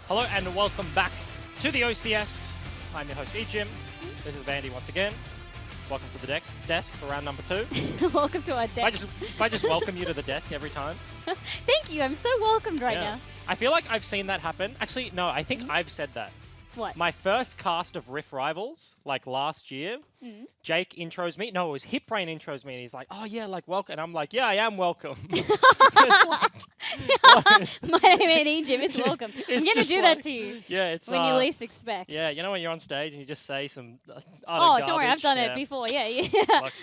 Hello and welcome back to the OCS. I'm your host, Ejim. This is Vandy once again. Welcome to the desk for round number 2. Welcome to our desk. If I just welcome you to the desk every time. Thank you. I'm so welcomed right now. I feel like I've seen that happen. Actually, no, I think I've said that. What? My first cast of Rift Rivals, like last year, Jake intros me. No, it was Hip Brain intros me, and he's like, "Oh yeah, like welcome." And I'm like, "Yeah, I am welcome." My name ain't Egypt. It's welcome. I'm gonna do that to you. Yeah, it's when you least expect. Yeah, you know when you're on stage and you just say some. Oh, don't worry, I've done it before. Yeah. Look,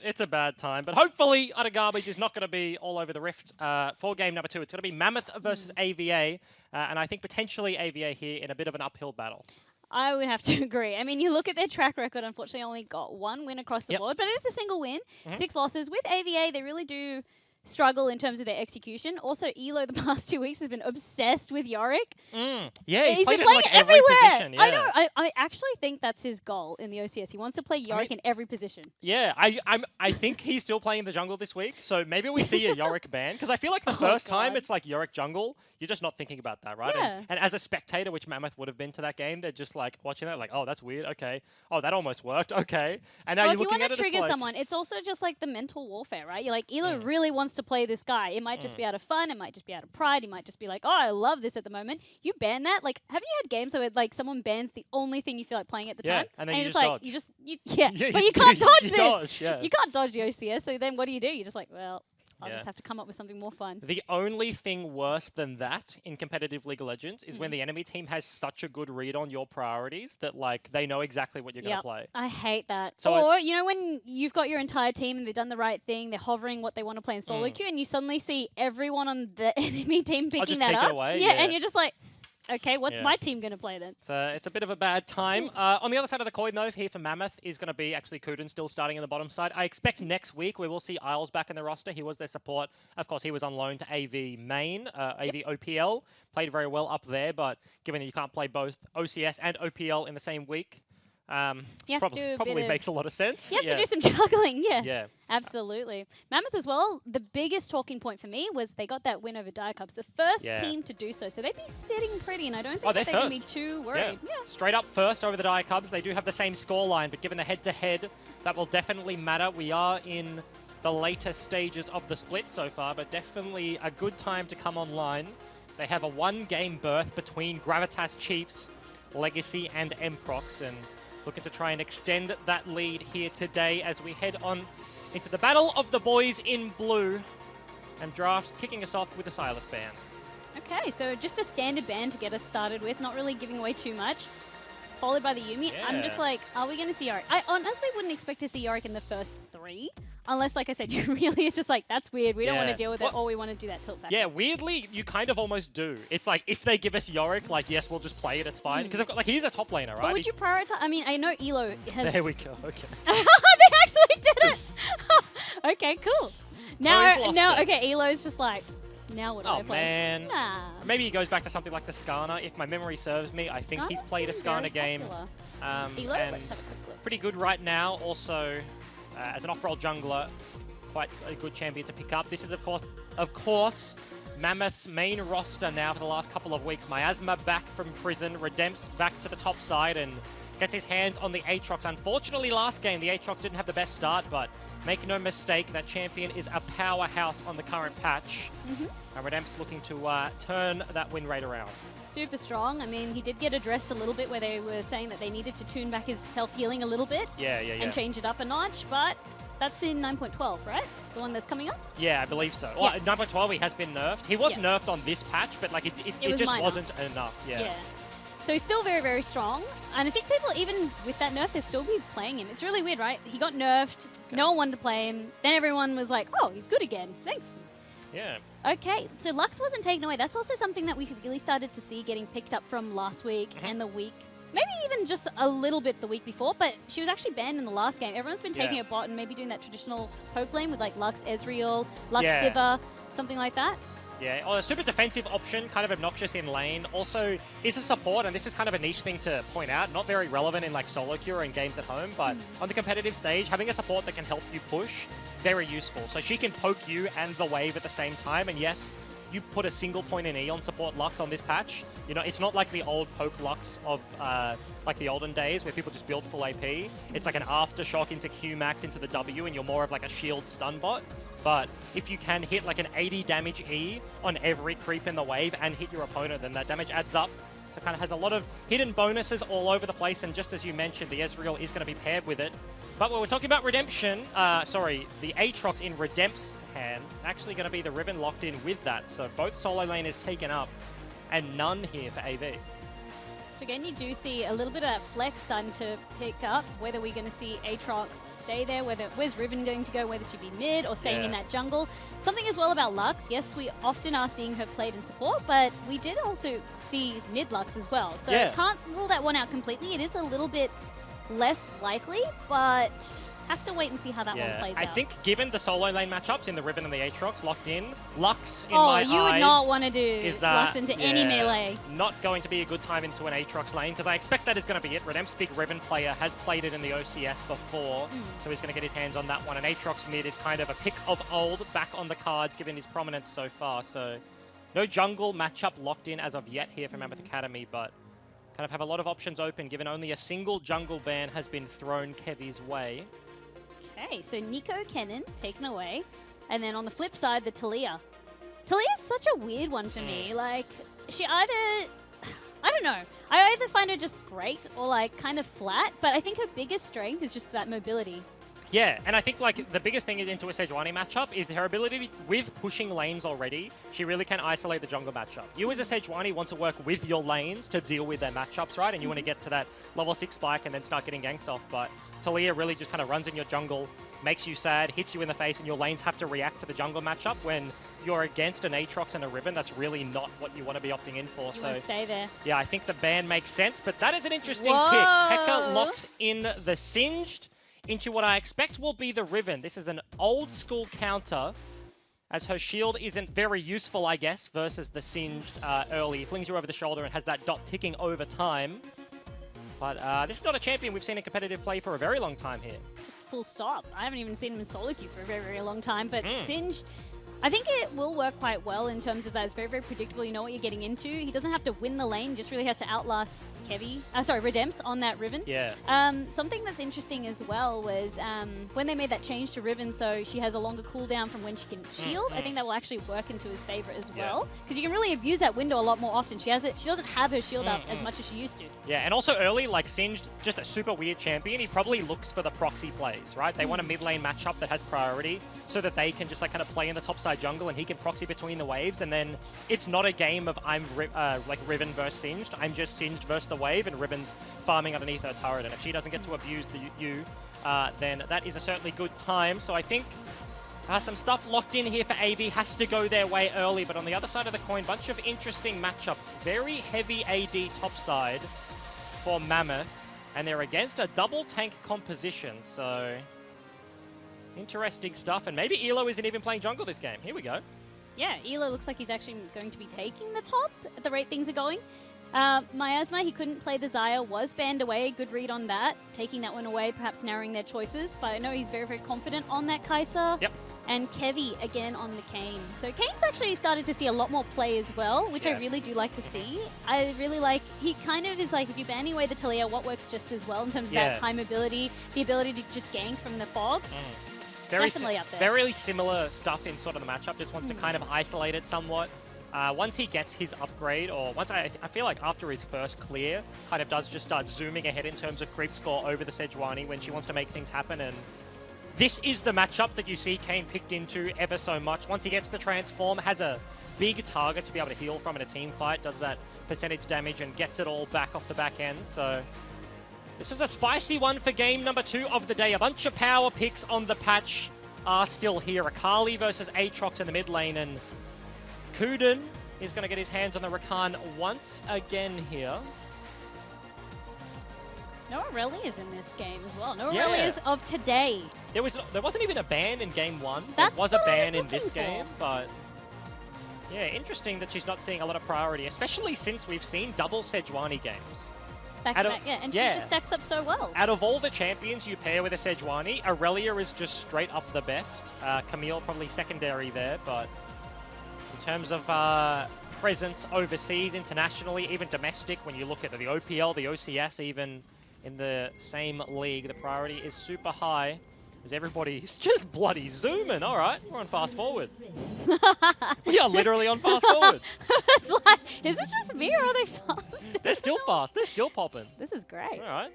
it's a bad time, but hopefully utter garbage is not going to be all over the Rift for game number 2. It's going to be Mammoth versus AVA, and I think potentially AVA here in a bit of an uphill battle. I would have to agree. I mean, you look at their track record, unfortunately only got 1 win across the board, but it is a single win, 6 losses. With AVA, they really do struggle in terms of their execution. Also, Elo the past 2 weeks has been obsessed with Yorick. Yeah, he's played been it in like every position. Yeah. I know. I actually think that's his goal in the OCS. He wants to play Yorick in every position. Yeah, I think he's still playing the jungle this week, so maybe we see a Yorick ban, because I feel like the first time it's like Yorick jungle, you're just not thinking about that, right? Yeah. And as a spectator, which Mammoth would have been to that game, they're just like watching that, like, oh, that's weird, okay. Oh, that almost worked, okay. And now you're looking at it, if you want to trigger someone, it's also just like the mental warfare, right? You're like, Elo really wants to play this guy. It might just be out of fun. It might just be out of pride. He might just be like, oh, I love this at the moment. You ban that. Like, haven't you had games where like someone bans the only thing you feel like playing at the time? And then and you just like, dodge. But you can't dodge you this. Dodge, yeah. You can't dodge the OCS. So then what do? You're just like, well, I'll just have to come up with something more fun. The only thing worse than that in competitive League of Legends is when the enemy team has such a good read on your priorities that like they know exactly what you're going to play. I hate that. So or, you know, when you've got your entire team and they've done the right thing, they're hovering what they want to play in solo queue, and you suddenly see everyone on the enemy team picking that up. Yeah, and you're just like, okay, what's my team going to play then? So it's a bit of a bad time. On the other side of the coin, though, here for Mammoth is going to be actually Kuden still starting in the bottom side. I expect next week we will see Isles back in the roster. He was their support. Of course, he was on loan to AV main, AV OPL. Played very well up there, but given that you can't play both OCS and OPL in the same week, probably makes a lot of sense. You have to do some juggling, Yeah. Absolutely. Mammoth as well, the biggest talking point for me was they got that win over Dire Cubs, the first team to do so. So they'd be sitting pretty, and I don't think they're going to be too worried. Yeah. Straight up first over the Dire Cubs. They do have the same scoreline, but given the head-to-head, that will definitely matter. We are in the later stages of the split so far, but definitely a good time to come online. They have a 1-game berth between Gravitas Chiefs, Legacy, and Mprox, and looking to try and extend that lead here today as we head on into the battle of the boys in blue, and Draft kicking us off with the Silas ban. Okay, so just a standard ban to get us started with, not really giving away too much. Followed by the Yuumi. Yeah. I'm just like, are we going to see Yorick? I honestly wouldn't expect to see Yorick in the first 3. Unless, like I said, you really are just like, that's weird. We don't want to deal with it, or we want to do that tilt factor. Yeah, weirdly, you kind of almost do. It's like, if they give us Yorick, like, yes, we'll just play it, it's fine. Because, like, he's a top laner, right? But would you prioritize? I mean, I know Elo has... There we go, okay. They actually did it! Okay, cool. Now, okay, Elo's just like, now what do I play? Oh, man. Nah. Maybe he goes back to something like the Skarner. If my memory serves me, I think he's played a Skarner game. Elo, and let's have a quick look. pretty good right now. Also, as an off-roll jungler, quite a good champion to pick up. This is, of course, Mammoth's main roster now for the last couple of weeks. Miasma back from prison, Redempt's back to the top side, and gets his hands on the Aatrox. Unfortunately, last game, the Aatrox didn't have the best start, but make no mistake, that champion is a powerhouse on the current patch. And Redempt's looking to turn that win rate around. Super strong. I mean, he did get addressed a little bit where they were saying that they needed to tune back his self-healing a little bit. And change it up a notch, but that's in 9.12, right? The one that's coming up? Yeah, I believe so. Well, 9.12, he has been nerfed. He was nerfed on this patch, but like it just wasn't enough. Yeah. So he's still very, very strong. And I think people, even with that nerf, they'll still be playing him. It's really weird, right? He got nerfed. No one wanted to play him. Then everyone was like, oh, he's good again. Thanks. Yeah. Okay, so Lux wasn't taken away. That's also something that we really started to see getting picked up from last week and the week. Maybe even just a little bit the week before, but she was actually banned in the last game. Everyone's been taking a bot and maybe doing that traditional poke lane with like Lux Ezreal, Lux Sivir, something like that. Yeah, a super defensive option, kind of obnoxious in lane. Also, is a support, and this is kind of a niche thing to point out, not very relevant in like solo queue or in games at home, but on the competitive stage, having a support that can help you push, very useful. So she can poke you and the wave at the same time, and yes, you put a single point in E on support Lux on this patch. You know, it's not like the old poke Lux of like the olden days where people just build full AP. It's like an aftershock into Q max into the W, and you're more of like a shield stun bot. But if you can hit like an 80 damage E on every creep in the wave and hit your opponent, then that damage adds up. So it kind of has a lot of hidden bonuses all over the place, and just as you mentioned, the Ezreal is going to be paired with it. But when we're talking about Redemption, the Aatrox in Redempt's hands, actually going to be the Riven locked in with that. So both solo lane is taken up, and none here for AV. So again, you do see a little bit of that flex starting to pick up, whether we're going to see Aatrox stay there, where's Riven going to go, whether she be mid or staying in that jungle. Something as well about Lux, yes, we often are seeing her played in support, but we did also see mid Lux as well. So can't rule that one out completely. It is a little bit less likely, but have to wait and see how that one plays out. I think given the solo lane matchups in the Riven and the Aatrox locked in, Lux in my eyes... Oh, you would not want to do Lux into any melee. Not going to be a good time into an Aatrox lane, because I expect that is going to be it. Redempt's big Riven player has played it in the OCS before, so he's going to get his hands on that one. And Aatrox mid is kind of a pick of old back on the cards, given his prominence so far. So no jungle matchup locked in as of yet here for Mammoth Academy, but kind of have a lot of options open, given only a single jungle ban has been thrown Kevy's way. Okay, so Nico Kennen taken away. And then on the flip side, the Talia. Talia is such a weird one for me. Like, she either... I don't know. I either find her just great or, like, kind of flat. But I think her biggest strength is just that mobility. Yeah, and I think like the biggest thing into a Sejuani matchup is her ability with pushing lanes already. She really can isolate the jungle matchup. You as a Sejuani want to work with your lanes to deal with their matchups, right? And you want to get to that level 6 spike and then start getting ganks off. But Talia really just kind of runs in your jungle, makes you sad, hits you in the face, and your lanes have to react to the jungle matchup when you're against an Aatrox and a Riven. That's really not what you want to be opting in for. You want to stay there. Yeah, I think the ban makes sense, but that is an interesting pick. Tekka locks in the Singed into what I expect will be the Riven. This is an old school counter, as her shield isn't very useful, I guess, versus the Singed early. It flings you over the shoulder and has that dot ticking over time. But this is not a champion we've seen in competitive play for a very long time here. Just full stop. I haven't even seen him in solo queue for a very, very long time, but Singed, I think it will work quite well in terms of that. It's very, very predictable. You know what you're getting into. He doesn't have to win the lane, just really has to outlast Redempts on that Riven. Yeah. Something that's interesting as well was when they made that change to Riven, so she has a longer cooldown from when she can shield. I think that will actually work into his favor as well, because you can really abuse that window a lot more often. She doesn't have her shield up as much as she used to. Yeah, and also early, like Singed, just a super weird champion. He probably looks for the proxy plays, right? They want a mid lane matchup that has priority, so that they can just like kind of play in the top side jungle and he can proxy between the waves, and then it's not a game of I'm like Riven versus Singed. I'm just Singed versus the wave, and Riven's farming underneath her turret, and if she doesn't get to abuse the then that is a certainly good time. So I think some stuff locked in here for AV has to go their way early, but on the other side of the coin, bunch of interesting matchups. Very heavy AD topside for Mammoth, and they're against a double tank composition, so interesting stuff. And maybe Elo isn't even playing jungle this game. Here we go. Yeah, Elo looks like he's actually going to be taking the top at the rate things are going. Miasma, he couldn't play the Xayah, was banned away. Good read on that. Taking that one away, perhaps narrowing their choices. But I know he's very, very confident on that Kai'Sa. Yep. And Kevy again on the Kayn. So Kayn's actually started to see a lot more play as well, which I really do like to see. I really like, he kind of is like, if you ban away the Talia, what works just as well in terms of that high mobility, the ability to just gank from the fog. Definitely up there. Very similar stuff in sort of the matchup. Just wants to kind of isolate it somewhat. Once he gets his upgrade, or once I feel like after his first clear, kind of does just start zooming ahead in terms of creep score over the Sejuani when she wants to make things happen. And this is the matchup that you see Kayn picked into ever so much. Once he gets the transform, has a big target to be able to heal from in a team fight, does that percentage damage and gets it all back off the back end. So this is a spicy one for game number 2 of the day. A bunch of power picks on the patch are still here. Akali versus Aatrox in the mid lane, and Kuden is going to get his hands on the Rakan once again here. No Aurelius in this game as well. No Aurelius of today. There wasn't even a ban in game 1. That's there was a ban in this game, but yeah, interesting that she's not seeing a lot of priority, especially since we've seen double Sejuani games. Back to back, and she just stacks up so well. Out of all the champions you pair with a Sejuani, Aurelia is just straight up the best. Camille probably secondary there, but in terms of presence overseas, internationally, even domestic, when you look at the OPL, the OCS, even in the same league, the priority is super high as everybody's just bloody zooming. All right, we're on fast forward. We are literally on fast forward. It's like, is it just me or are they fast? They're still fast. They're still popping. This is great. All right.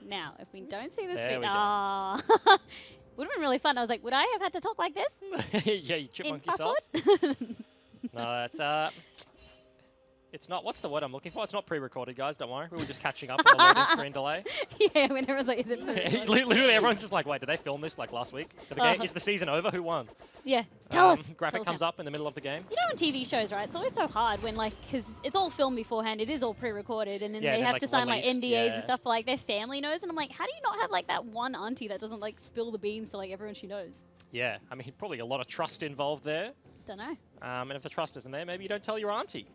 Now, if we don't see this There we go. would have been really fun. I was like, would I have had to talk like this? Yeah, you chipmunk yourself. No, that's it's not. What's the word I'm looking for? It's not pre-recorded, guys. Don't worry. We were just catching up on the loading screen delay. Yeah, when everyone's like, is it pre-recorded? Literally, everyone's just like, wait, did they film this like last week? Did the game, is the season over? Who won? Yeah, tell us. Graphic Tell comes us up in the middle of the game. You know, on TV shows, right? It's always so hard when, like, because it's all filmed beforehand. It is all pre-recorded, and then Yeah, they then, have like, to sign released, like NDAs yeah. and stuff. But like their family knows, and I'm like, how do you not have like that one auntie that doesn't like spill the beans to like everyone she knows? Yeah, I mean, probably a lot of trust involved there. Don't know. And if the trust isn't there, maybe you don't tell your auntie.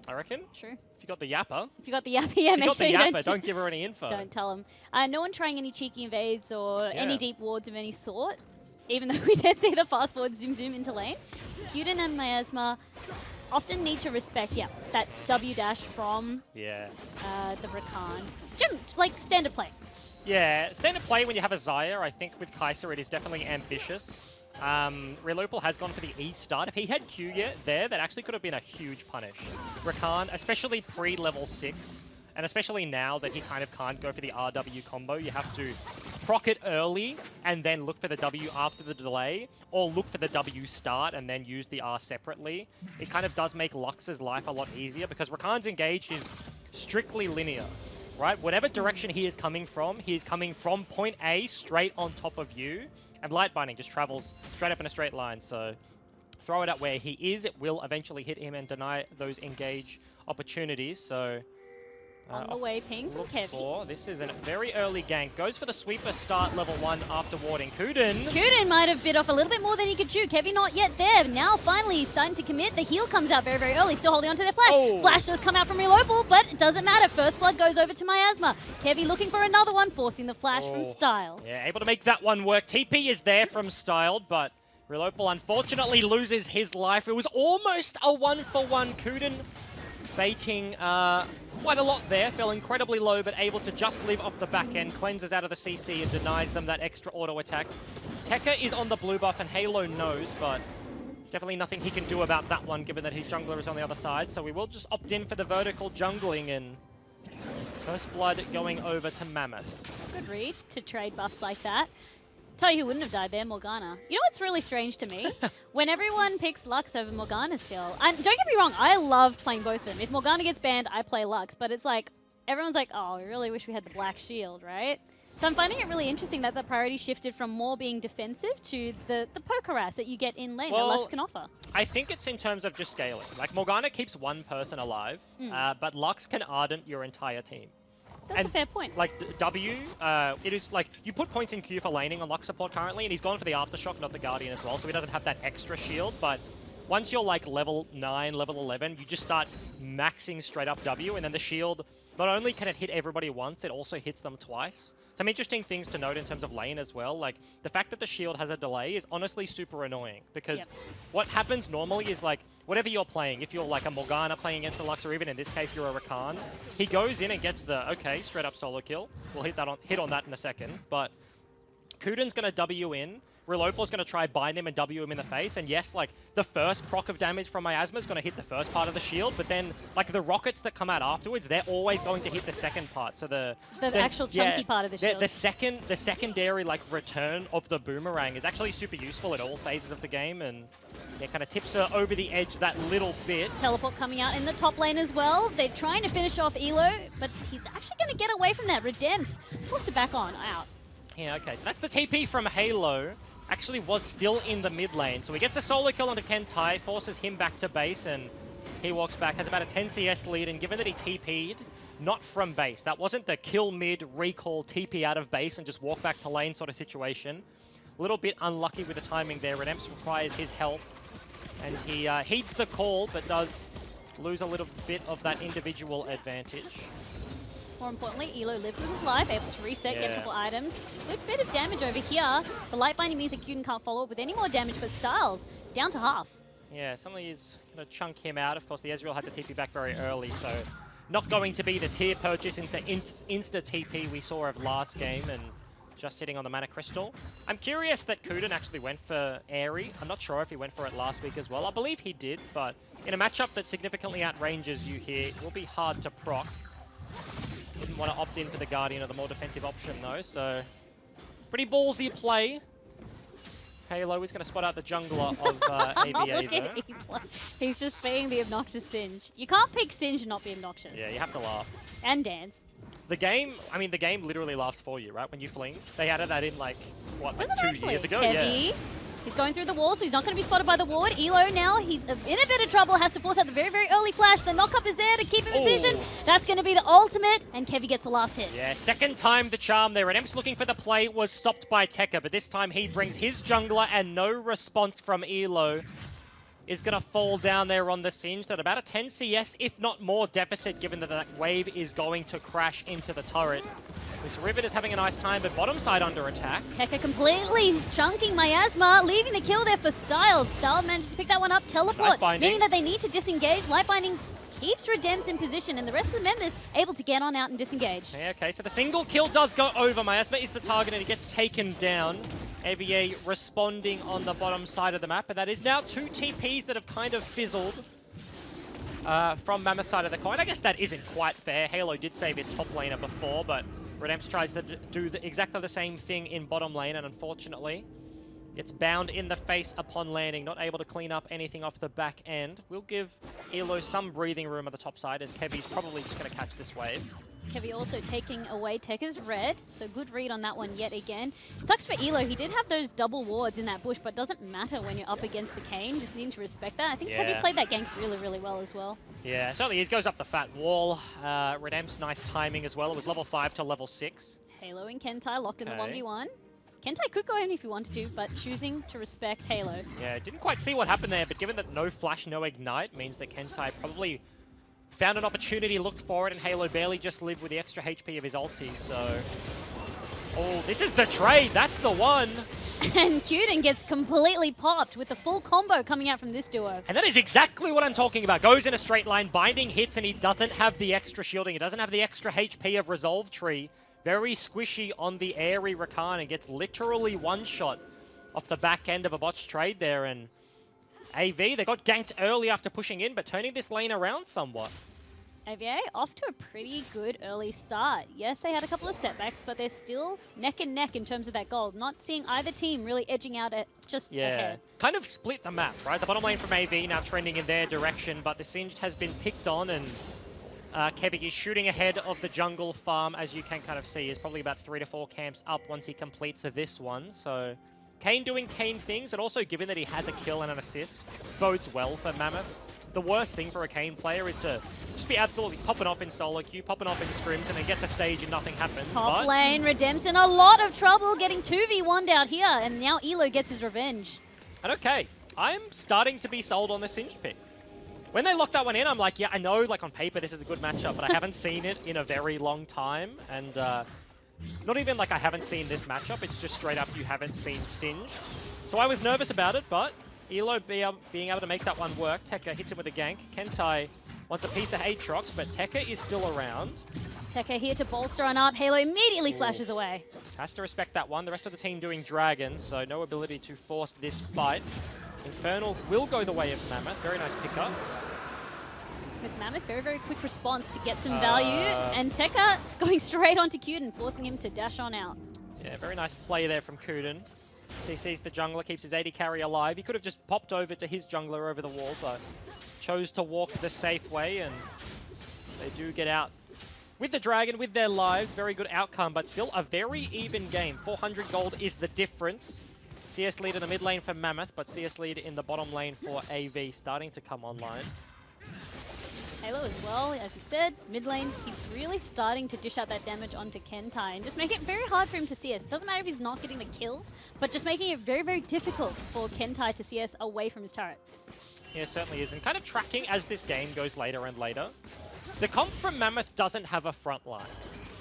I reckon. True. If you got the yapper. If you got the yapper, yeah, If you make got sure the you yapper, don't give her any info. don't tell them. No one trying any cheeky invades or any Yeah. deep wards of any sort. Even though we did see the fast forward zoom into lane. Kyuden and Miasma often need to respect, that W dash from Yeah. the Rakan. Like standard play. Yeah, standard play when you have a Xayah, I think with Kai'Sa it is definitely ambitious. Relopal has gone for the E start. If he had Q yet there, that actually could have been a huge punish. Rakan, especially pre-level 6, and especially now that he kind of can't go for the RW combo, you have to proc it early and then look for the W after the delay, or look for the W start and then use the R separately. It kind of does make Lux's life a lot easier because Rakan's engage is strictly linear. Right? Whatever direction he is coming from point A straight on top of you, and Light Binding just travels straight up in a straight line. So throw it at where he is. It will eventually hit him and deny those engage opportunities. So On the way, ping from Kevy. This is a very early gank. Goes for the sweeper start level 1 after warding. Kyuden might have bit off a little bit more than he could chew. Kevy not yet there. Now finally he's starting to commit. The heal comes out very, very early. Still holding on to their flash. Oh. Flash does come out from Relopal, but it doesn't matter. First blood goes over to Miasma. Kevy looking for another one, forcing the flash from Style. Yeah, able to make that one work. TP is there from Styled, but Relopal unfortunately loses his life. It was almost a 1-for-1. Kyuden baiting quite a lot there. Fell incredibly low, but able to just live off the back end. Cleanses out of the CC and denies them that extra auto attack. Tekka is on the blue buff and Halo knows, but there's definitely nothing he can do about that one, given that his jungler is on the other side. So we will just opt in for the vertical jungling, and first blood going over to Mammoth. Good read to trade buffs like that. Tell you who wouldn't have died there, Morgana. You know what's really strange to me? When everyone picks Lux over Morgana still. And don't get me wrong, I love playing both of them. If Morgana gets banned, I play Lux. But it's like, everyone's like, oh, we really wish we had the black shield, right? So I'm finding it really interesting that the priority shifted from more being defensive to the poke harass that you get in lane that Lux can offer. I think it's in terms of just scaling. Like, Morgana keeps one person alive, but Lux can Ardent your entire team. That's a fair point. Like, W, it is like, you put points in queue for laning on Lux support currently, and he's gone for the Aftershock, not the Guardian as well, so he doesn't have that extra shield, but once you're like level 9, level 11, you just start maxing straight up W, and then the shield, not only can it hit everybody once, it also hits them twice. Some interesting things to note in terms of lane as well, like the fact that the shield has a delay is honestly super annoying, because what happens normally is like, whatever you're playing, if you're like a Morgana playing against the Lux, or even in this case you're a Rakan, he goes in and gets the, okay, straight up solo kill. We'll hit on that in a second, but Kyuden's gonna W in, Relopal's going to try bind him and W him in the face, and yes, like, the first proc of damage from Miasma is going to hit the first part of the shield, but then, like, the rockets that come out afterwards, they're always going to hit the second part, so the actual chunky part of the shield. The secondary, like, return of the boomerang is actually super useful at all phases of the game, and it kind of tips her over the edge that little bit. Teleport coming out in the top lane as well. They're trying to finish off Elo, but he's actually going to get away from that. Redemp's forced to back on, out. Yeah, okay, so that's the TP from Halo. Actually was still in the mid lane. So he gets a solo kill onto Kentai, forces him back to base, and he walks back, has about a 10 CS lead, and given that he TP'd, not from base, that wasn't the kill mid, recall, TP out of base, and just walk back to lane sort of situation. A little bit unlucky with the timing there. Redemps requires his help, and he heeds the call, but does lose a little bit of that individual advantage. More importantly, Elo lives with his life, able to reset, get a couple items. Good bit of damage over here. The light binding means that Kyuden can't follow up with any more damage, but Styles down to half. Yeah, suddenly is going to chunk him out. Of course, the Ezreal had to TP back very early, so not going to be the tier purchase into insta TP we saw of last game, and just sitting on the Mana Crystal. I'm curious that Kuden actually went for Airy. I'm not sure if he went for it last week as well. I believe he did, but in a matchup that significantly outranges you here, it will be hard to proc. Didn't want to opt in for the Guardian or the more defensive option though, so pretty ballsy play. Halo is going to spot out the jungler of AVA though. He's just being the obnoxious Singe. You can't pick Singe and not be obnoxious. Yeah, you have to laugh. And dance. The game, I mean, the game literally laughs for you, right? When you fling. They added that in like, what, like Doesn't 2 years ago? Heavy. Yeah. He's going through the wall, so he's not going to be spotted by the ward. Elo now, he's in a bit of trouble, has to force out the very, very early flash. The knock-up is there to keep him in position. That's going to be the ultimate, and Kevy gets the last hit. Yeah, second time the charm there. Redemp's looking for the play, was stopped by Tekka, but this time he brings his jungler, and no response from Elo is going to fall down there on the Singed at about a 10 CS, if not more deficit, given that that wave is going to crash into the turret. This Rivet is having a nice time, but bottom side under attack. Tekka completely chunking Miasma, leaving the kill there for Styled. Styled managed to pick that one up, teleport, meaning that they need to disengage. Lightbinding keeps Redempt in position, and the rest of the members able to get on out and disengage. Yeah, okay, so the single kill does go over. Miasma is the target, and he gets taken down. AVA responding on the bottom side of the map, and that is now 2 TPs that have kind of fizzled from Mammoth's side of the coin. I guess that isn't quite fair. Halo did save his top laner before, but Redempt tries to do exactly the same thing in bottom lane, and unfortunately gets bound in the face upon landing, not able to clean up anything off the back end. We'll give Elo some breathing room on the top side, as Kevy's probably just going to catch this wave. Kevy also taking away Tekka's red, so good read on that one yet again. Sucks for Elo, he did have those double wards in that bush, but doesn't matter when you're up against the Kayn, just need to respect that. I think Kevy played that gank really, really well as well. Yeah, certainly is. Goes up the fat wall. Redempt's nice timing as well. It was level 5 to level 6. Halo and Kentai locked in the 1v1. Kentai could go in if he wanted to, but choosing to respect Halo. Yeah, didn't quite see what happened there, but given that no flash, no ignite, means that Kentai probably found an opportunity, looked for it, and Halo barely just lived with the extra HP of his ulti, so... Oh, this is the trade! That's the one! And Kuden gets completely popped with the full combo coming out from this duo. And that is exactly what I'm talking about. Goes in a straight line, binding hits, and he doesn't have the extra shielding. He doesn't have the extra HP of Resolve Tree. Very squishy on the airy Rakan, and gets literally one-shot off the back end of a botched trade there. And AV, they got ganked early after pushing in, but turning this lane around somewhat. AVA off to a pretty good early start. Yes, they had a couple of setbacks, but they're still neck and neck in terms of that gold. Not seeing either team really edging out at just ahead. Kind of split the map, right? The bottom lane from AV now trending in their direction, but the Singed has been picked on, and Kevy is shooting ahead of the jungle farm, as you can kind of see. Is probably about 3 to 4 camps up once he completes this one. So Kayn doing Kayn things, and also given that he has a kill and an assist, bodes well for Mammoth. The worst thing for a Kayn player is to just be absolutely popping off in solo queue, popping off in scrims, and then get to stage and nothing happens. Top lane, Redempt's in a lot of trouble, getting 2v1'd out here, and now Elo gets his revenge. And okay, I'm starting to be sold on the Singed pick. When they locked that one in, I'm like, yeah, I know, like on paper this is a good matchup, but I haven't seen it in a very long time, and not even like I haven't seen this matchup, it's just straight up you haven't seen Singed. So I was nervous about it, but Elo being able to make that one work. Tekka hits him with a gank. Kentai wants a piece of Aatrox, but Tekka is still around. Tekka here to bolster on up. Halo immediately flashes away. Has to respect that one. The rest of the team doing dragons, so no ability to force this fight. Infernal will go the way of Mammoth. Very nice pickup. With Mammoth, very, very quick response to get some value. And Tekka is going straight onto Kuden, forcing him to dash on out. Yeah, very nice play there from Kuden. He sees the jungler, keeps his AD carry alive. He could have just popped over to his jungler over the wall, but chose to walk the safe way, and they do get out with the dragon, with their lives. Very good outcome, but still a very even game. 400 gold is the difference. CS lead in the mid lane for Mammoth, but CS lead in the bottom lane for AV starting to come online. Halo as well, as you said, mid lane, he's really starting to dish out that damage onto Kentai and just make it very hard for him to CS. It doesn't matter if he's not getting the kills, but just making it very, very difficult for Kentai to CS away from his turret. Yeah, it certainly is, and kind of tracking as this game goes later and later. The comp from Mammoth doesn't have a front line.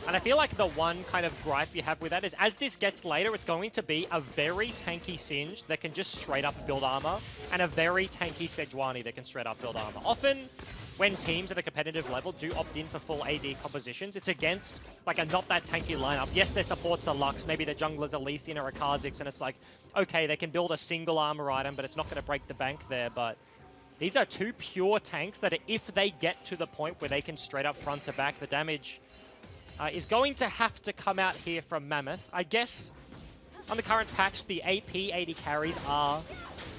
And I feel like the one kind of gripe you have with that is as this gets later, it's going to be a very tanky Singed that can just straight up build armor, and a very tanky Sejuani that can straight up build armor. Often, when teams at a competitive level do opt in for full AD compositions, it's against like a not that tanky lineup. Yes, their supports are Lux, maybe their junglers are Lee Sin or a Kha'Zix, and it's like, okay, they can build a single armor item, but it's not going to break the bank there. But these are two pure tanks that if they get to the point where they can straight up front to back, the damage is going to have to come out here from Mammoth. I guess on the current patch, the AP AD carries are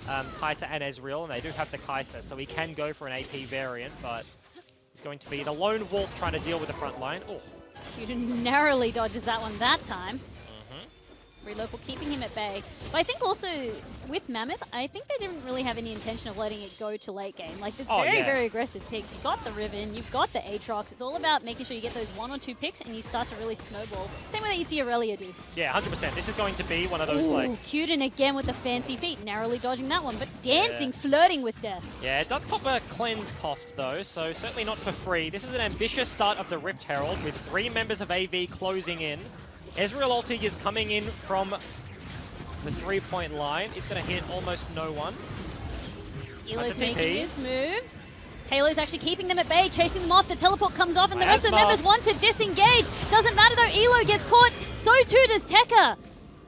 Kai'Sa and Ezreal, and they do have the Kai'Sa, so he can go for an AP variant, but he's going to be the lone wolf trying to deal with the front line. Oh, Cuda narrowly dodges that one that time. Relocal keeping him at bay. But I think also with Mammoth, I think they didn't really have any intention of letting it go to late game. Like, it's very aggressive picks. You've got the Riven, you've got the Aatrox. It's all about making sure you get those 1 or 2 picks and you start to really snowball. Same way that you see Aurelia do. Yeah, 100%. This is going to be one of those, like... Cuden again with the fancy feet, narrowly dodging that one, but dancing, flirting with death. Yeah, it does cop a cleanse cost, though, so certainly not for free. This is an ambitious start of the Rift Herald with 3 members of AV closing in. Ezreal ulti is coming in from the 3-point line. It's going to hit almost no one. Elo's making his moves. Halo's actually keeping them at bay, chasing them off. The teleport comes off, and the rest of the members want to disengage. Doesn't matter though, Elo gets caught. So too does Tekka.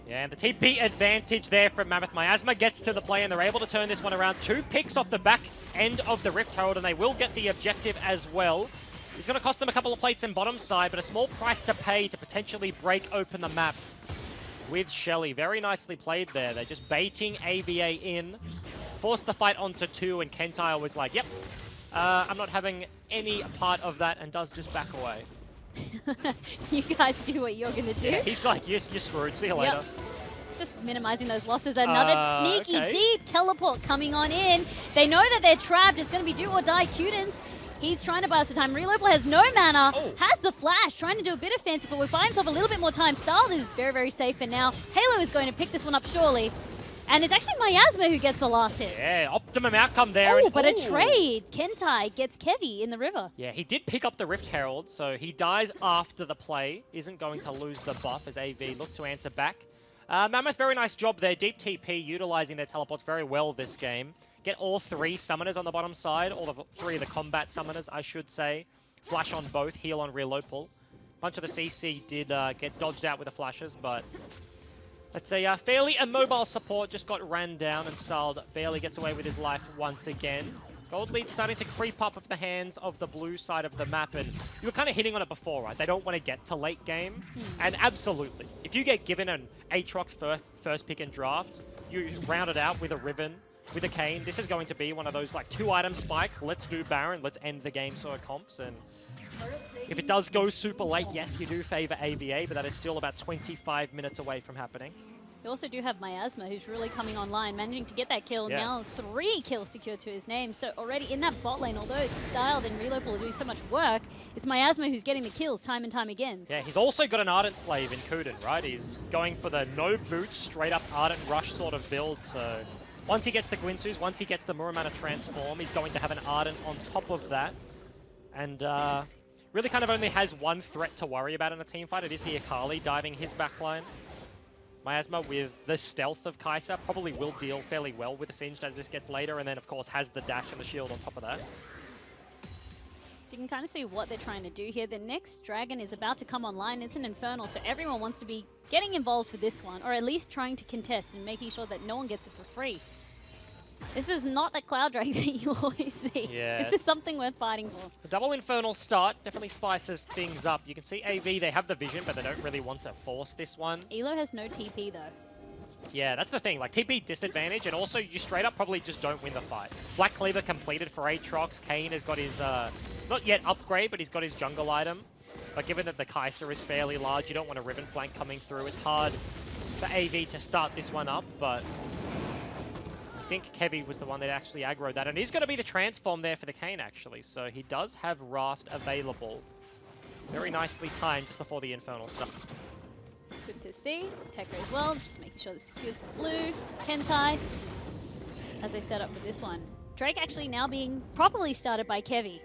Yeah, and the TP advantage there from Mammoth. Miasma gets to the play, and they're able to turn this one around. 2 picks off the back end of the Rift Herald, and they will get the objective as well. It's going to cost them a couple of plates in bottom side, but a small price to pay to potentially break open the map with Shelly. Very nicely played there. They're just baiting AVA in, forced the fight onto 2, and Kentile was like, yep, I'm not having any part of that, and does just back away. You guys do what you're going to do. Yeah, he's like, you're screwed. See you later. It's just minimizing those losses. Another sneaky deep teleport coming on in. They know that they're trapped. It's going to be do or die Cudens. He's trying to buy us the time. Relocal has no mana, has the flash, trying to do a bit of fancy footwork, buy himself a little bit more time. Styled is very, very safe for now. Halo is going to pick this one up surely. And it's actually Miasma who gets the last hit. Yeah, optimum outcome there. Oh, but a trade. Kentai gets Kevi in the river. Yeah, he did pick up the Rift Herald, so he dies after the play. Isn't going to lose the buff as AV look to answer back. Mammoth, very nice job there. Deep TP, utilizing their teleports very well this game. Get all 3 summoners on the bottom side, all the 3 of the combat summoners, I should say. Flash on both, heal on Relocal. Bunch of the CC did get dodged out with the flashes, but let's say fairly immobile support just got ran down, and Styled barely gets away with his life once again. Gold lead starting to creep up of the hands of the blue side of the map, and you were kind of hitting on it before, right? They don't want to get to late game, and absolutely, if you get given an Aatrox first pick in draft, you round it out with a Riven, with a Kayn. This is going to be one of those like 2-item spikes. Let's do Baron, let's end the game sort of comps, and if it does go super late, yes, you do favor AVA, but that is still about 25 minutes away from happening. You also do have Miasma, who's really coming online, managing to get that kill. Now 3 kills secured to his name. So already in that bot lane, although Styled and Relocal are doing so much work, it's Miasma who's getting the kills time and time again. Yeah, he's also got an Ardent Slave in Cuden, right? He's going for the no boots, straight up Ardent Rush sort of build. So once he gets the Gwynsus, once he gets the Muramana Transform, he's going to have an Ardent on top of that. And really kind of only has one threat to worry about in a team fight. It is the Akali diving his backline. Miasma with the stealth of Kai'Sa probably will deal fairly well with the Singed as this gets later, and then of course has the dash and the shield on top of that. So you can kind of see what they're trying to do here. The next dragon is about to come online. It's an Infernal, so everyone wants to be getting involved for this one, or at least trying to contest and making sure that no one gets it for free. This is not a Cloud Drake that you always see. Yeah. This is something worth fighting for. The double Infernal start definitely spices things up. You can see AV, they have the vision, but they don't really want to force this one. Elo has no TP though. Yeah, that's the thing. Like, TP disadvantage, and also you straight up probably just don't win the fight. Black Cleaver completed for Aatrox. Kayn has got his, not yet upgrade, but he's got his jungle item. But given that the Kai'Sa is fairly large, you don't want a Riven flank coming through. It's hard for AV to start this one up, but I think Kevi was the one that actually aggroed that. And he's going to be the transform there for the Kayn, actually. So he does have Rast available. Very nicely timed just before the Infernal stuff. Good to see. Tekka as well, just making sure that secures the blue. Kentai, as they set up for this one. Drake actually now being properly started by Kevi.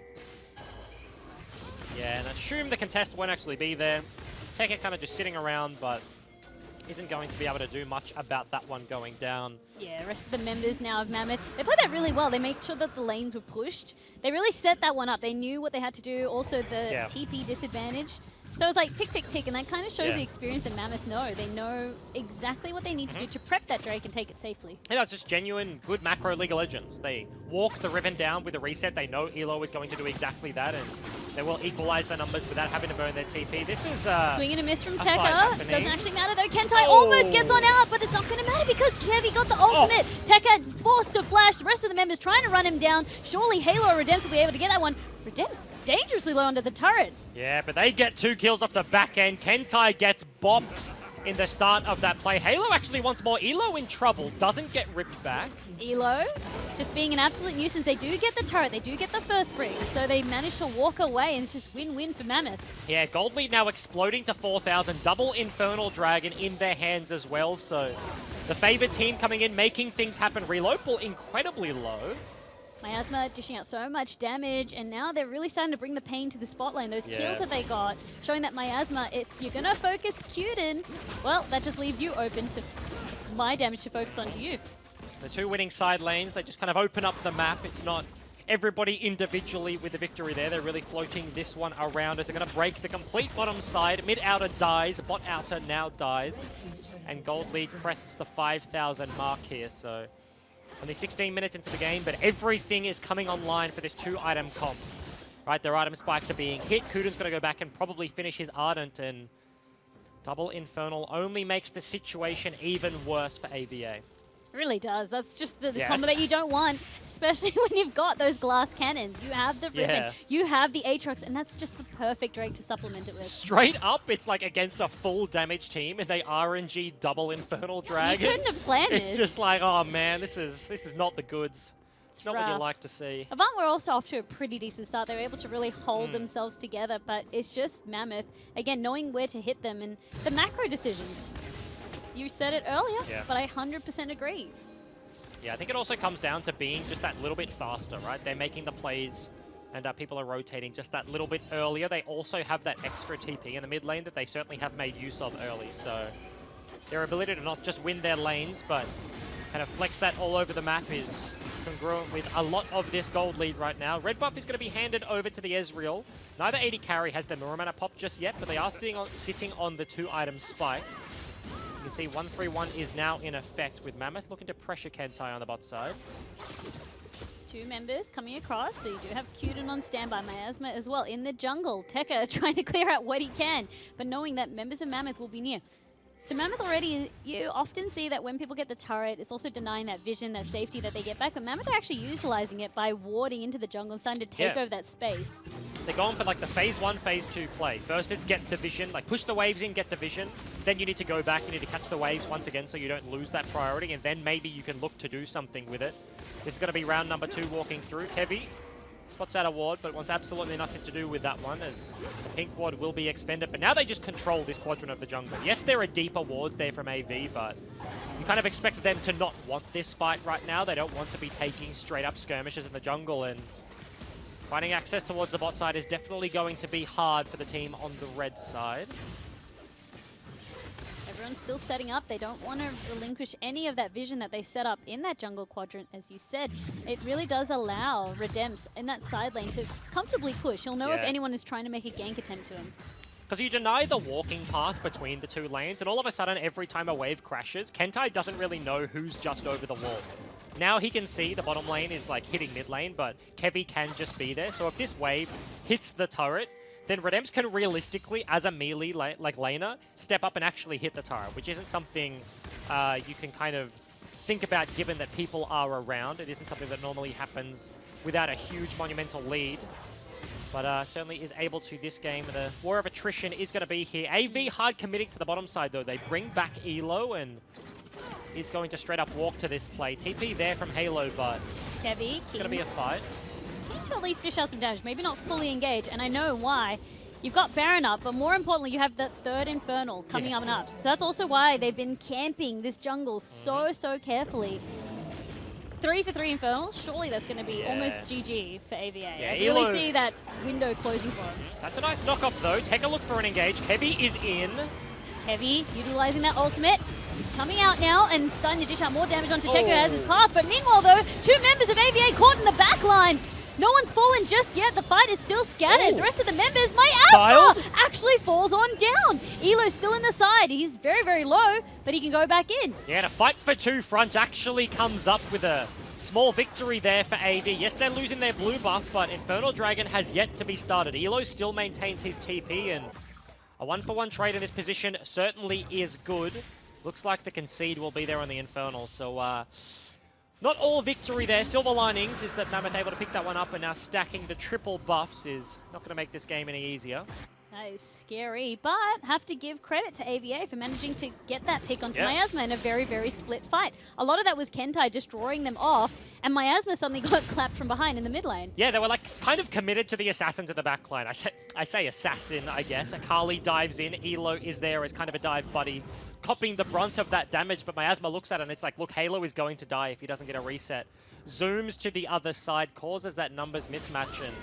Yeah, and assume the contest won't actually be there. Tekka kind of just sitting around, but isn't going to be able to do much about that one going down. Yeah, rest of the members now of Mammoth, they played that really well. They made sure that the lanes were pushed. They really set that one up. They knew what they had to do. Also, the TP disadvantage. So it was like tick, tick, tick, and that kind of shows the experience that Mammoth know. They know exactly what they need to do to prep that Drake and take it safely. Yeah, it's just genuine good macro League of Legends. They walk the ribbon down with a reset. They know Elo is going to do exactly that, and they will equalize the numbers without having to burn their TP. This is swing and a miss from Tekka. Doesn't actually matter though. Kentai almost gets on out, but it's not going to matter because Kevi got the ultimate. Tekka forced to flash. The rest of the members trying to run him down. Surely Halo or Redems will be able to get that one. Redems dangerously low under the turret. Yeah, but they get 2 kills off the back end. Kentai gets bopped in the start of that play. Halo actually wants more. Elo in trouble, doesn't get ripped back. Elo just being an absolute nuisance. They do get the turret, they do get the first break, so they manage to walk away, and it's just win-win for Mammoth. Yeah, Gold Lead now exploding to 4,000. Double Infernal Dragon in their hands as well, so the favored team coming in, making things happen. Reload ball incredibly low. Miasma dishing out so much damage, and now they're really starting to bring the pain to the spot lane. Those kills that they got, showing that Miasma, if you're going to focus Cuden, well, that just leaves you open to my damage to focus onto you. The 2 winning side lanes, they just kind of open up the map. It's not everybody individually with the victory there. They're really floating this one around as they're going to break the complete bottom side. Mid-outer dies, bot outer now dies, and Gold League crests the 5,000 mark here, so only 16 minutes into the game, but everything is coming online for this 2-item comp. Right, their item spikes are being hit. Kuden's going to go back and probably finish his Ardent, and double Infernal only makes the situation even worse for AVA. It really does. That's just the combo that you don't want, especially when you've got those glass cannons. You have the ribbon, you have the Aatrox, and that's just the perfect Drake to supplement it with. Straight up, it's like against a full damage team, and they RNG double Infernal Dragon. You couldn't have planned It's this. just like, oh man, this is not the goods. It's not what you like to see. Avant were also off to a pretty decent start. They were able to really hold themselves together, but it's just Mammoth, again, knowing where to hit them and the macro decisions. You said it earlier, but I 100% agree. Yeah, I think it also comes down to being just that little bit faster, right? They're making the plays, and people are rotating just that little bit earlier. They also have that extra TP in the mid lane that they certainly have made use of early, so their ability to not just win their lanes, but kind of flex that all over the map is congruent with a lot of this Gold Lead right now. Red buff is going to be handed over to the Ezreal. Neither AD carry has the Mirror Mana pop just yet, but they are sitting on the 2-item spikes. You can see 1-3-1 is now in effect with Mammoth looking to pressure Kentai on the bot side. 2 members coming across, so you do have Cuden on standby. Miasma as well in the jungle. Tekka trying to clear out what he can, but knowing that members of Mammoth will be near. So Mammoth already, you often see that when people get the turret, it's also denying that vision, that safety that they get back, but Mammoth are actually utilizing it by warding into the jungle and starting to take over that space. They're going for like the phase 1, phase 2 play. First it's get the vision, like push the waves in, get the vision. Then you need to go back, you need to catch the waves once again so you don't lose that priority, and then maybe you can look to do something with it. This is going to be round number 2 walking through. Kevi spots out a ward, but wants absolutely nothing to do with that one, as the pink ward will be expended. But now they just control this quadrant of the jungle. Yes, there are deeper wards there from AV, but you kind of expect them to not want this fight right now. They don't want to be taking straight up skirmishes in the jungle, and finding access towards the bot side is definitely going to be hard for the team on the red side. Everyone's still setting up. They don't want to relinquish any of that vision that they set up in that jungle quadrant. As you said, it really does allow Redems in that side lane to comfortably push. He'll know if anyone is trying to make a gank attempt to him. Because you deny the walking path between the 2 lanes, and all of a sudden, every time a wave crashes, Kentai doesn't really know who's just over the wall. Now he can see the bottom lane is like hitting mid lane, but Kevi can just be there. So if this wave hits the turret, then Redems can realistically, as a melee laner, step up and actually hit the turret, which isn't something you can kind of think about given that people are around. It isn't something that normally happens without a huge monumental lead, but certainly is able to this game. The war of attrition is going to be here. AV hard committing to the bottom side though. They bring back Elo, and he's going to straight up walk to this play. TP there from Halo, but Kevi, it's going to be a fight. To at least dish out some damage, maybe not fully engage, and I know why. You've got Baron up, but more importantly, you have the 3rd Infernal coming up and up. So that's also why they've been camping this jungle so carefully. 3 for 3 Infernals. Surely that's going to be Yeah. almost GG for AVA. Yeah, I really Elo- see that window closing for him. That's a nice knock-off, though. Tekka looks for an engage. Heavy is in. Heavy utilizing that ultimate. He's coming out now and starting to dish out more damage onto Tekka Oh. as his path. But meanwhile, though, 2 members of AVA caught in the back line. No one's fallen just yet. The fight is still scattered. Oh. The rest of the members, my Kyle? asthma actually falls on down. Elo's still in the side. He's very, very low, but he can go back in. Yeah, and a fight for 2 front actually comes up with a small victory there for AV. Yes, they're losing their blue buff, but Infernal Dragon has yet to be started. Elo still maintains his TP, and a 1-for-1 trade in this position certainly is good. Looks like the concede will be there on the Infernal, so not all victory there. Silver linings is that Mammoth able to pick that one up, and now stacking the triple buffs is not going to make this game any easier. That is scary, but have to give credit to AVA for managing to get that pick onto Yeah. Miasma in a very, very split fight. A lot of that was Kentai destroying them off, and Miasma suddenly got clapped from behind in the mid lane. Yeah, they were like kind of committed to the assassins in the back line. I say assassin, I guess. Akali dives in. Elo is there as kind of a dive buddy, copying the brunt of that damage, but Miasma looks at it and it's like, look, Halo is going to die if he doesn't get a reset. Zooms to the other side, causes that numbers mismatch, and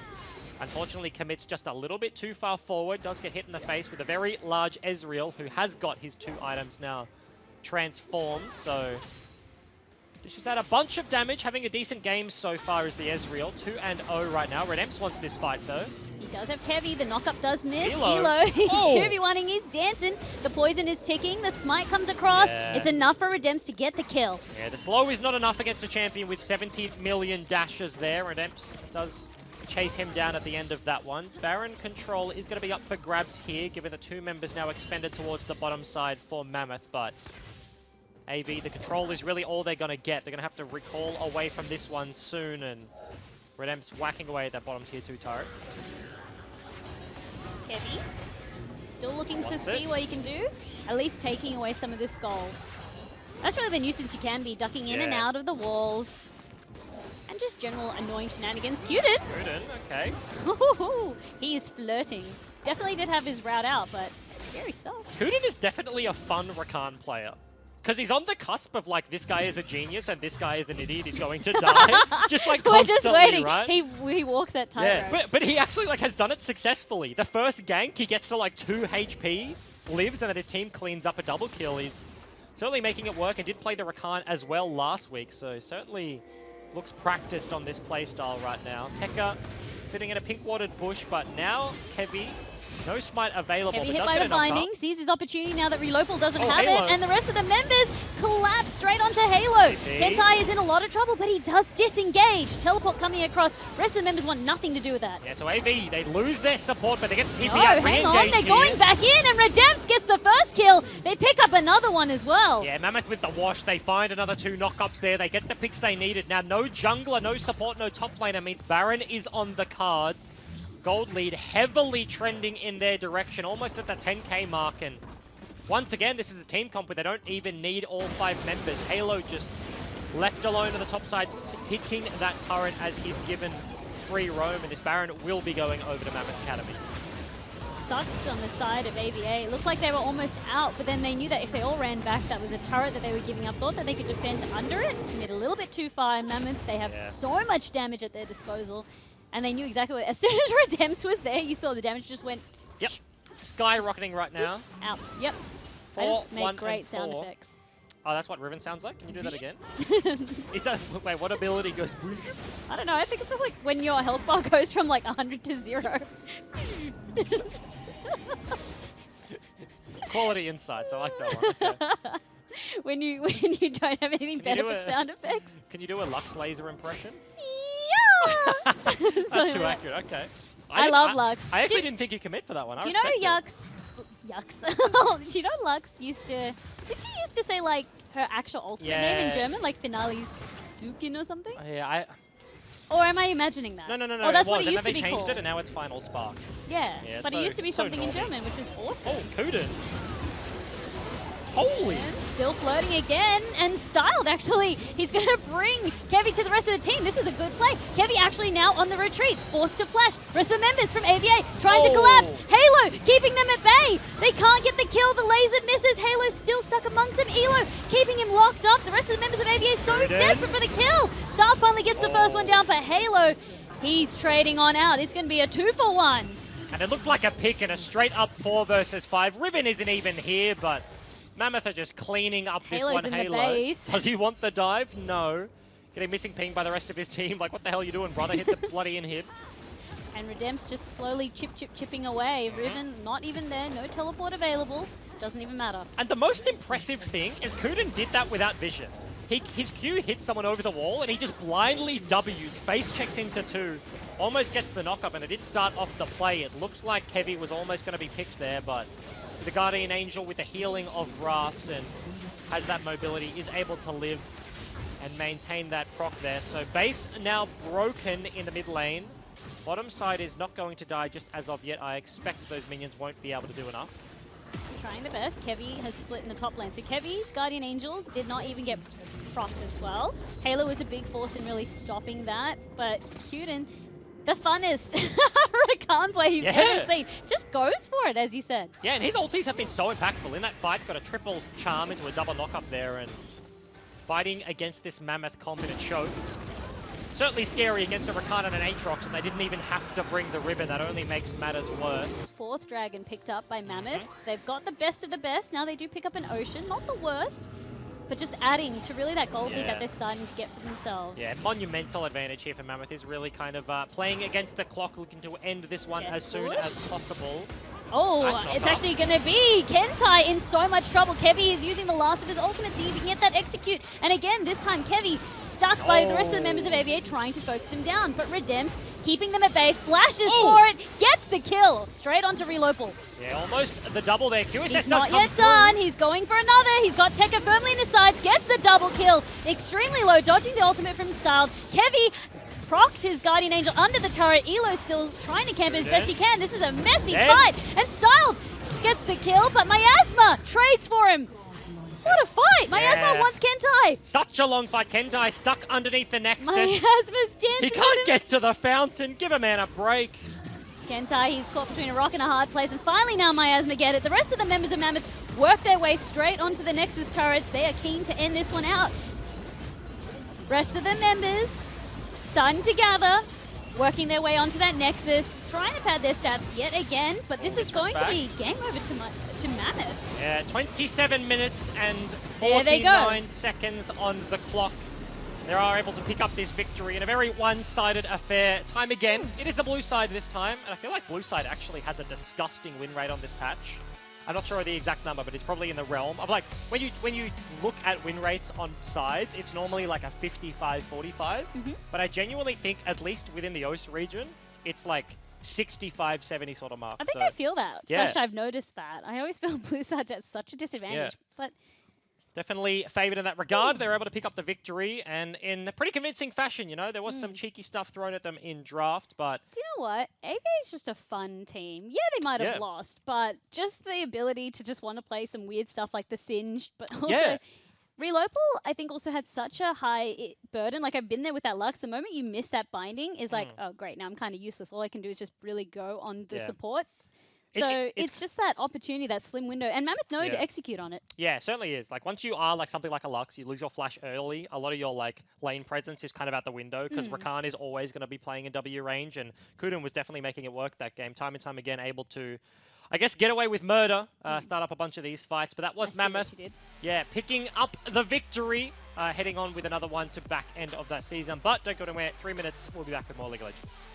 unfortunately commits just a little bit too far forward. Does get hit in the face with a very large Ezreal, who has got his 2 items now transformed, so dishes out a bunch of damage, having a decent game so far as the Ezreal. 2-0 right now. Redemps wants this fight, though. He does have Heavy, the knock-up does miss. Elo. He's Oh. 2v1ing, he's dancing. The poison is ticking, the smite comes across. Yeah. It's enough for Redemps to get the kill. Yeah, the slow is not enough against a champion with 70 million dashes there. Redemps does chase him down at the end of that one. Baron control is going to be up for grabs here, given the 2 members now expended towards the bottom side for Mammoth, but AV, the control is really all they're going to get. They're going to have to recall away from this one soon, and Redemp's whacking away at that bottom tier 2 turret. Heavy, still looking to Wants see it. what he can do. At least taking away some of this gold. That's really the nuisance you can be, ducking in and Yeah. out of the walls. And just general annoying shenanigans. Cuden! Gruden, okay. He is flirting. Definitely did have his route out, but scary stuff. Kuden is definitely a fun Rakan player. Because he's on the cusp of, like, this guy is a genius and this guy is an idiot, he's going to die. Just, like, We're constantly, just waiting. right? He walks that tightrope. Yeah, but he actually, like, has done it successfully. The first gank, he gets to, like, 2 HP, lives, and then his team cleans up a double kill. He's certainly making it work and did play the Rakan as well last week, so certainly looks practiced on this playstyle right now. Tekka sitting in a pink-watered bush, but now Heavy, no smite available, Heavy but hit does by get the a knock-up. binding, sees his opportunity now that Relopal doesn't Oh, have Halo. it, and the rest of the members collapse straight onto Halo. GG. Kentai is in a lot of trouble, but he does disengage. Teleport coming across. Rest of the members want nothing to do with that. Yeah, so AV, they lose their support, but they get TP No, out, hang on, re-engage they're here. going back in, and Redemps gets the first kill. They pick up another one as well. Yeah, Mammoth with the wash. They find another 2 knock-ups there. They get the picks they needed. Now, no jungler, no support, no top laner means Baron is on the cards. Gold lead heavily trending in their direction, almost at the 10k mark. And once again, this is a team comp where they don't even need all 5 members. Halo just left alone on the top side, hitting that turret as he's given free roam. And this Baron will be going over to Mammoth Academy. Sucks on the side of AVA. It looked like they were almost out, but then they knew that if they all ran back, that was a turret that they were giving up. Thought that they could defend under it, commit a little bit too far. And Mammoth, they have Yeah. so much damage at their disposal, and they knew exactly what. As soon as Redemps was there, you saw the damage just went Yep, skyrocketing right now. out. Yep. I 4, just 1, make great and sound 4. effects. Oh, that's what Riven sounds like? Can you do that again? Is that... Wait, what ability goes... I don't know. I think it's just like when your health bar goes from like 100 to 0. Quality insights, I like that one. Okay. when you don't have anything Can you better do for a- sound effects. Can you do a Lux laser impression? Yeah. That's Something too like that. accurate, okay. I didn't- lux. Lux. I actually didn't think you'd commit for that one. Do you know respect it. Yucks? Do you know Lux used to... Did she used to say like her actual ultimate name in Yeah. German, like Finales Dukin or something? Yeah, Or am I imagining that? No, Oh, that's what it and used then to they be changed called. it, and now it's Final Spark. Yeah, Yeah, but so- it used to be so something in normal. German, which is awesome. Oh, Kuden. Holy! And still flirting again, and Styled actually. He's going to bring Kevy to the rest of the team. This is a good play. Kevy actually now on the retreat, forced to flash. Rest of the members from AVA trying to collapse. Halo keeping them at bay. They can't get the kill. The laser misses. Halo still stuck amongst them. Elo keeping him locked up. The rest of the members of AVA so desperate for the kill. Styled finally gets the first one down for Halo. He's trading on out. It's going to be a 2-for-1. And it looked like a pick in a straight up 4 versus 5. Ribbon isn't even here, but Mammoth are just cleaning up Halo's this one. in Halo. the base. Does he want the dive? No. Getting missing ping by the rest of his team. Like, what the hell are you doing, brother? Hit the bloody inhib. And Redemp's just slowly chipping away. Riven not even there. No teleport available. Doesn't even matter. And the most impressive thing is Kuden did that without vision. His Q hits someone over the wall, and he just blindly W's, face checks into 2, almost gets the knock-up, and it did start off the play. It looked like Kevy was almost going to be picked there, but the Guardian Angel with the healing of Rast and has that mobility, is able to live and maintain that proc there. So base now broken in the mid lane. Bottom side is not going to die just as of yet. I expect those minions won't be able to do enough. Trying the best. Kevy has split in the top lane. So Kevy's Guardian Angel did not even get proc as well. Halo was a big force in really stopping that, but Kuden, the funnest Rakan play you've ever seen, just goes for it, as you said. Yeah, and his ultis have been so impactful. In that fight, got a triple charm into a double knock-up there, and fighting against this Mammoth competent show. Certainly scary against a Rakan and an Aatrox, and they didn't even have to bring the ribbon. That only makes matters worse. 4th dragon picked up by Mammoth. They've got the best of the best. Now they do pick up an Ocean. Not the worst, but just adding to really that gold lead that they're starting to get for themselves. Yeah, monumental advantage here for Mammoth is really kind of playing against the clock, looking to end this one as soon as possible. Oh, nice it's actually going to be Kentai in so much trouble. Kevy is using the last of his ultimate, see if he can get that execute. And again, this time Kevy stuck by the rest of the members of AVA trying to focus him down. But Redemps keeping them at bay, flashes for it, gets the kill. Straight onto Relopal. Yeah, almost the double there. QSS He's not yet done. He's going for another. He's got Tekka firmly in his sides, gets the double kill. Extremely low, dodging the ultimate from Styled. Kevy procced his Guardian Angel under the turret. Elo still trying to camp as best he can. This is a messy fight. And Styled gets the kill, but Miasma trades for him. What a fight! Miasma wants Kentai! Such a long fight. Kentai stuck underneath the Nexus. Miasma's dancing. He can't get to the fountain. Give a man a break. Kentai, he's caught between a rock and a hard place, and finally now Miasma get it. The rest of the members of Mammoth work their way straight onto the Nexus turrets. They are keen to end this one out. Rest of the members starting to gather, working their way onto that Nexus, trying to pad their stats yet again, but this is going to be game over to Mammoth. Yeah, 27 minutes and 49 seconds on the clock. They are able to pick up this victory in a very one-sided affair. Time again, it is the blue side this time, and I feel like blue side actually has a disgusting win rate on this patch. I'm not sure the exact number, but it's probably in the realm of like, when you look at win rates on sides, it's normally like a 55-45, but I genuinely think, at least within the OS region, it's like 65-70 sort of mark. I think I feel that. Sash, I've noticed that. I always feel blue side at such a disadvantage, but definitely favoured in that regard. They were able to pick up the victory, and in a pretty convincing fashion, you know. There was some cheeky stuff thrown at them in draft, but... Do you know what? AVA is just a fun team. Yeah, they might have lost, but just the ability to just want to play some weird stuff like the Singed, but also... Relopal, I think, also had such a high burden. Like, I've been there with that Lux. The moment you miss that binding is like, oh, great, now I'm kind of useless. All I can do is just really go on the support. So it's just that opportunity, that slim window. And Mammoth know to execute on it. Yeah, it certainly is. Like, once you are like something like a Lux, you lose your flash early. A lot of your like lane presence is kind of out the window because Rakan is always going to be playing in W range. And Kuden was definitely making it work that game. Time and time again, able to, I guess, get away with murder, start up a bunch of these fights. But that was Mammoth. Yeah, picking up the victory, heading on with another one to back end of that season. But don't go anywhere. 3 minutes. We'll be back with more League of Legends.